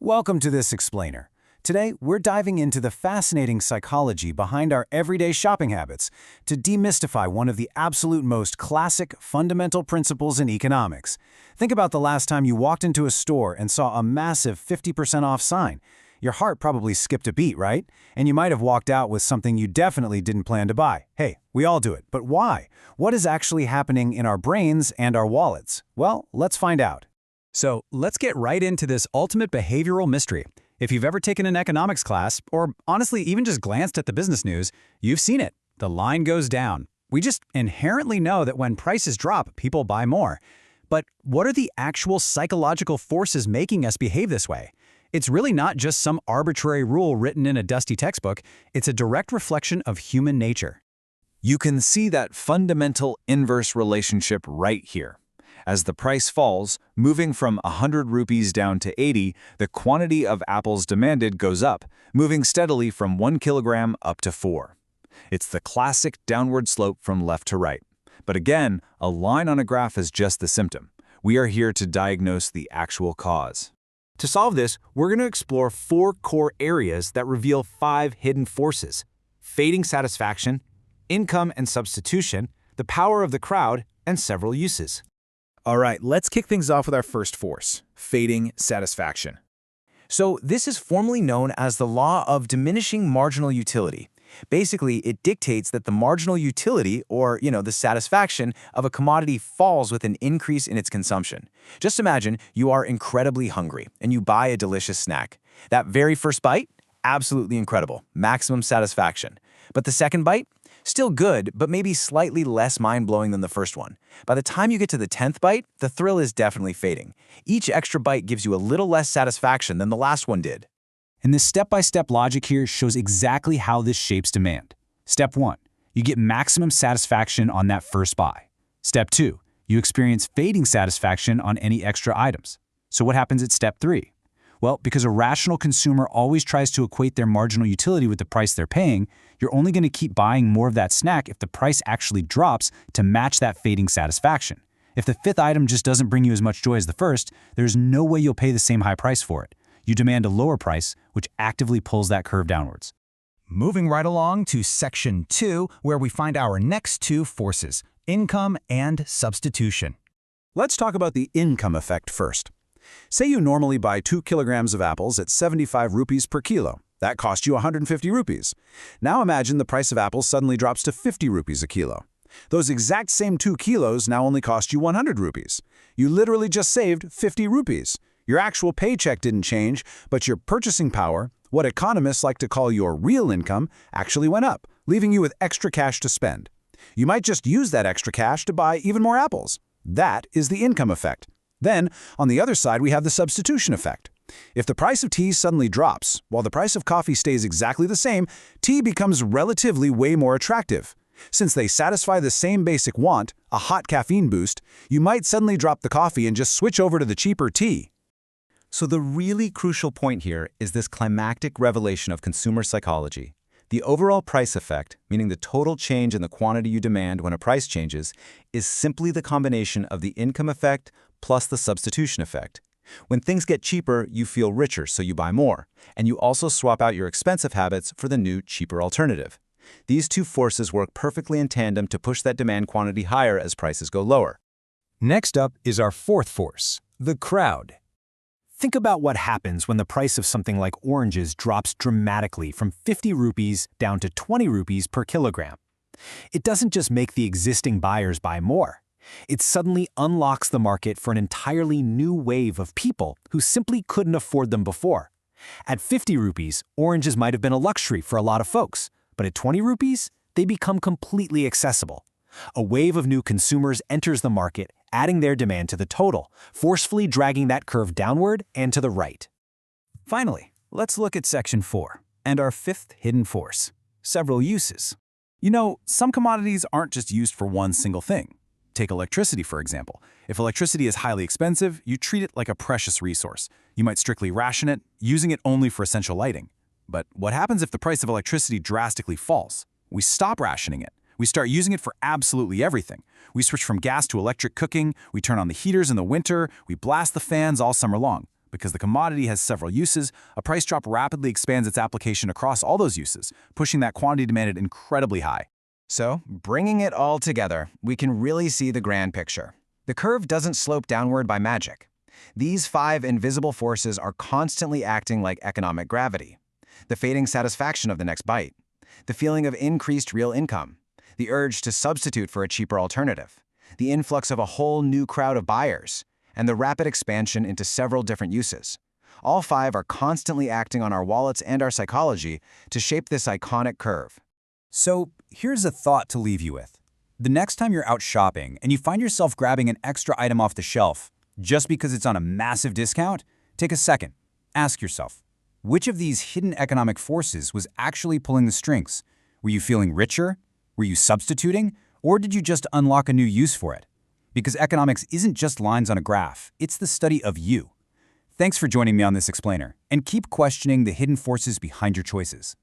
Welcome to this explainer. Today, we're diving into the fascinating psychology behind our everyday shopping habits to demystify one of the absolute most classic, fundamental principles in economics. Think about the last time you walked into a store and saw a massive 50% off sign. Your heart probably skipped a beat, right? And you might have walked out with something you definitely didn't plan to buy. Hey, we all do it, but why? What is actually happening in our brains and our wallets? Well, let's find out. So let's get right into this ultimate behavioral mystery. If you've ever taken an economics class, or honestly even just glanced at the business news, you've seen it. The line goes down. We just inherently know that when prices drop, people buy more. But what are the actual psychological forces making us behave this way? It's really not just some arbitrary rule written in a dusty textbook. It's a direct reflection of human nature. You can see that fundamental inverse relationship right here. As the price falls, moving from 100 rupees down to 80, the quantity of apples demanded goes up, moving steadily from 1 kilogram up to 4. It's the classic downward slope from left to right. But again, a line on a graph is just the symptom. We are here to diagnose the actual cause. To solve this, we're going to explore 4 core areas that reveal 5 hidden forces: fading satisfaction, income and substitution, the power of the crowd, and several uses. All right, let's kick things off with our first force, fading satisfaction. So this is formally known as the law of diminishing marginal utility. Basically, it dictates that the marginal utility, or the satisfaction of a commodity falls with an increase in its consumption. Just imagine you are incredibly hungry and you buy a delicious snack. That very first bite, absolutely incredible, maximum satisfaction. But the second bite, still good, but maybe slightly less mind-blowing than the first one. By the time you get to the 10th bite, the thrill is definitely fading. Each extra bite gives you a little less satisfaction than the last one did. And this step-by-step logic here shows exactly how this shapes demand. Step 1, you get maximum satisfaction on that first buy. Step 2, you experience fading satisfaction on any extra items. So what happens at step 3? Well, because a rational consumer always tries to equate their marginal utility with the price they're paying, you're only going to keep buying more of that snack if the price actually drops to match that fading satisfaction. If the 5th item just doesn't bring you as much joy as the first, there's no way you'll pay the same high price for it. You demand a lower price, which actively pulls that curve downwards. Moving right along to section 2, where we find our next 2 forces, income and substitution. Let's talk about the income effect first. Say you normally buy 2 kilograms of apples at 75 rupees per kilo. That cost you 150 rupees. Now imagine the price of apples suddenly drops to 50 rupees a kilo. Those exact same 2 kilos now only cost you 100 rupees. You literally just saved 50 rupees. Your actual paycheck didn't change, but your purchasing power, what economists like to call your real income, actually went up, leaving you with extra cash to spend. You might just use that extra cash to buy even more apples. That is the income effect. Then, on the other side, we have the substitution effect. If the price of tea suddenly drops, while the price of coffee stays exactly the same, tea becomes relatively way more attractive. Since they satisfy the same basic want, a hot caffeine boost, you might suddenly drop the coffee and just switch over to the cheaper tea. So the really crucial point here is this climactic revelation of consumer psychology. The overall price effect, meaning the total change in the quantity you demand when a price changes, is simply the combination of the income effect plus the substitution effect. When things get cheaper, you feel richer, so you buy more, and you also swap out your expensive habits for the new, cheaper alternative. These 2 forces work perfectly in tandem to push that demand quantity higher as prices go lower. Next up is our 4th force, the crowd. Think about what happens when the price of something like oranges drops dramatically from 50 rupees down to 20 rupees per kilogram. It doesn't just make the existing buyers buy more. It suddenly unlocks the market for an entirely new wave of people who simply couldn't afford them before. At 50 rupees, oranges might have been a luxury for a lot of folks, but at 20 rupees, they become completely accessible. A wave of new consumers enters the market, adding their demand to the total, forcefully dragging that curve downward and to the right. Finally, let's look at section 4 and our 5th hidden force, several uses. Some commodities aren't just used for one single thing. Take electricity, for example. If electricity is highly expensive, you treat it like a precious resource. You might strictly ration it, using it only for essential lighting. But what happens if the price of electricity drastically falls? We stop rationing it. We start using it for absolutely everything. We switch from gas to electric cooking, we turn on the heaters in the winter, we blast the fans all summer long. Because the commodity has several uses, a price drop rapidly expands its application across all those uses, pushing that quantity demanded incredibly high. So, bringing it all together, we can really see the grand picture. The curve doesn't slope downward by magic. These 5 invisible forces are constantly acting like economic gravity. The fading satisfaction of the next bite, the feeling of increased real income, the urge to substitute for a cheaper alternative, the influx of a whole new crowd of buyers, and the rapid expansion into several different uses. All 5 are constantly acting on our wallets and our psychology to shape this iconic curve. So, here's a thought to leave you with. The next time you're out shopping and you find yourself grabbing an extra item off the shelf, just because it's on a massive discount, take a second. Ask yourself, which of these hidden economic forces was actually pulling the strings? Were you feeling richer? Were you substituting? Or did you just unlock a new use for it? Because economics isn't just lines on a graph, it's the study of you. Thanks for joining me on this explainer, and keep questioning the hidden forces behind your choices.